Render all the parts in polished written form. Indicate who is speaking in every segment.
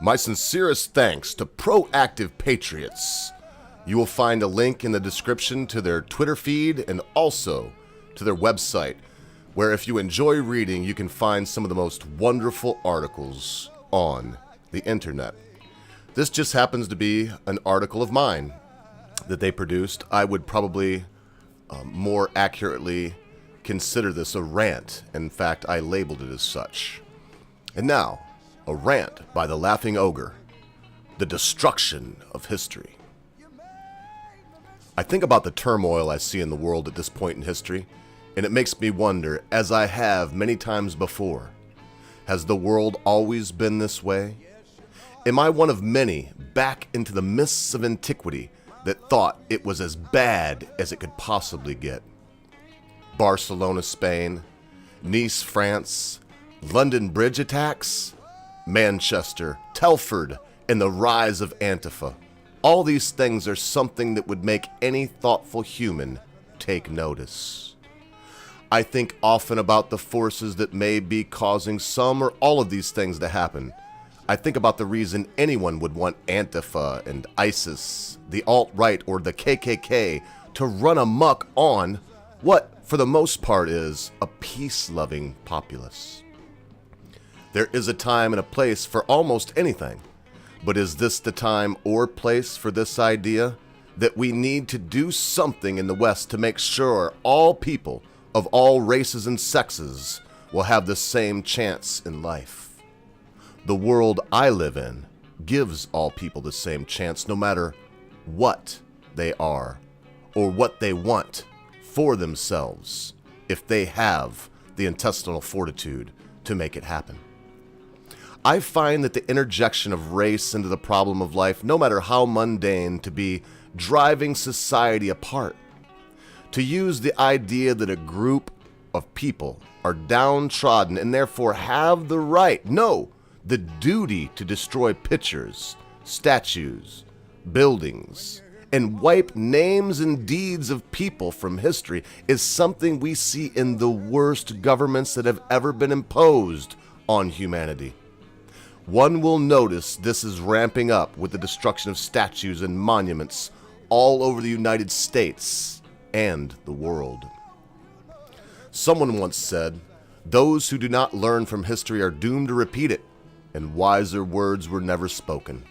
Speaker 1: My sincerest thanks to Proactive Patriots. You will find a link in the description to their Twitter feed and also to their website, where if you enjoy reading, you can find some of the most wonderful articles on the internet. This just happens to be an article of mine that they produced. I would probably more accurately consider this a rant. In fact, I labeled it as such. And now, a rant by the Laughing Ogre, the destruction of history. I think about the turmoil I see in the world at this point in history, and it makes me wonder, as I have many times before, has the world always been this way? Am I one of many back into the mists of antiquity that thought it was as bad as it could possibly get? Barcelona, Spain, Nice, France, London Bridge attacks, Manchester, Telford, and the rise of Antifa. All these things are something that would make any thoughtful human take notice. I think often about the forces that may be causing some or all of these things to happen. I think about the reason anyone would want Antifa and ISIS, the alt-right, or the KKK to run amok on what, for the most part, is a peace-loving populace. There is a time and a place for almost anything, but is this the time or place for this idea that we need to do something in the West to make sure all people of all races and sexes will have the same chance in life? The world I live in gives all people the same chance, no matter what they are or what they want for themselves, if they have the intestinal fortitude to make it happen. I find that the interjection of race into the problem of life, no matter how mundane, to be driving society apart. To use the idea that a group of people are downtrodden and therefore have the right, no, the duty to destroy pictures, statues, buildings, and wipe names and deeds of people from history is something we see in the worst governments that have ever been imposed on humanity. One will notice this is ramping up with the destruction of statues and monuments all over the United States and the world. Someone once said, "Those who do not learn from history are doomed to repeat it," and wiser words were never spoken.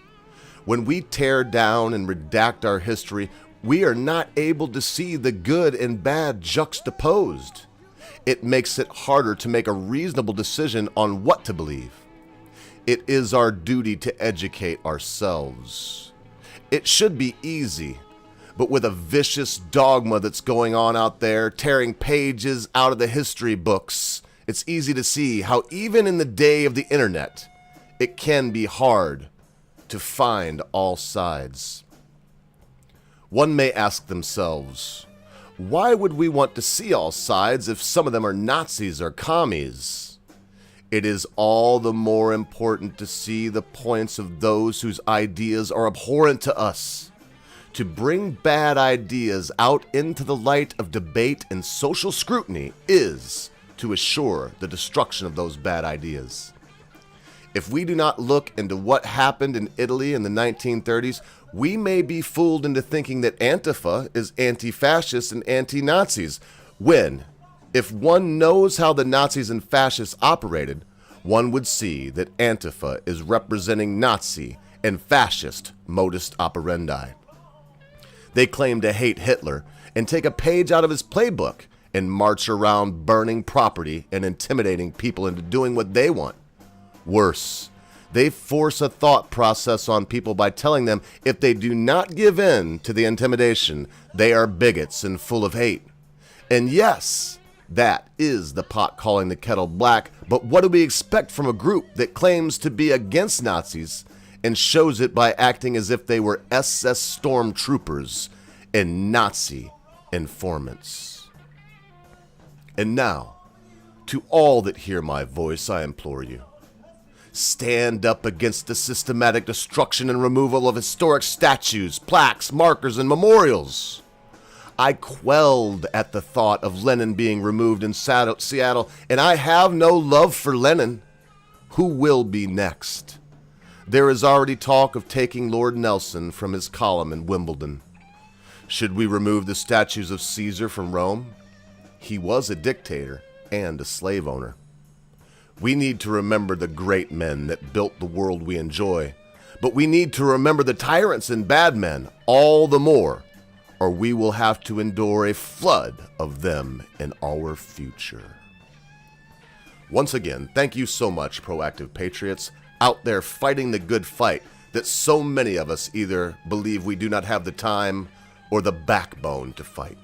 Speaker 1: When we tear down and redact our history, we are not able to see the good and bad juxtaposed. It makes it harder to make a reasonable decision on what to believe. It is our duty to educate ourselves. It should be easy, but with a vicious dogma that's going on out there, tearing pages out of the history books, it's easy to see how even in the day of the internet, it can be hard to find all sides. One may ask themselves, why would we want to see all sides if some of them are Nazis or commies? It is all the more important to see the points of those whose ideas are abhorrent to us. To bring bad ideas out into the light of debate and social scrutiny is to assure the destruction of those bad ideas. If we do not look into what happened in Italy in the 1930s, we may be fooled into thinking that Antifa is anti-fascist and anti-Nazis, when, if one knows how the Nazis and fascists operated, one would see that Antifa is representing Nazi and fascist modus operandi. They claim to hate Hitler and take a page out of his playbook and march around burning property and intimidating people into doing what they want. Worse, they force a thought process on people by telling them if they do not give in to the intimidation, they are bigots and full of hate. And yes, that is the pot calling the kettle black, but what do we expect from a group that claims to be against Nazis and shows it by acting as if they were SS stormtroopers and Nazi informants? And now, to all that hear my voice, I implore you, stand up against the systematic destruction and removal of historic statues, plaques, markers, and memorials. I quelled at the thought of Lenin being removed in Seattle, and I have no love for Lenin. Who will be next? There is already talk of taking Lord Nelson from his column in Wimbledon. Should we remove the statues of Caesar from Rome? He was a dictator and a slave owner. We need to remember the great men that built the world we enjoy, but we need to remember the tyrants and bad men all the more, or we will have to endure a flood of them in our future. Once again, thank you so much, proactive patriots, out there fighting the good fight that so many of us either believe we do not have the time or the backbone to fight.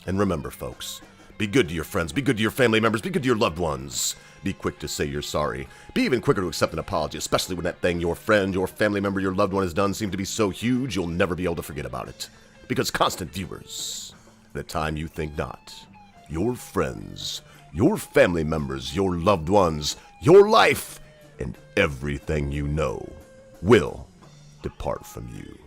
Speaker 1: And remember, folks, be good to your friends, be good to your family members, be good to your loved ones. Be quick to say you're sorry. Be even quicker to accept an apology, especially when that thing your friend, your family member, your loved one has done seems to be so huge you'll never be able to forget about it. Because constant viewers, at a time you think not, your friends, your family members, your loved ones, your life, and everything you know will depart from you.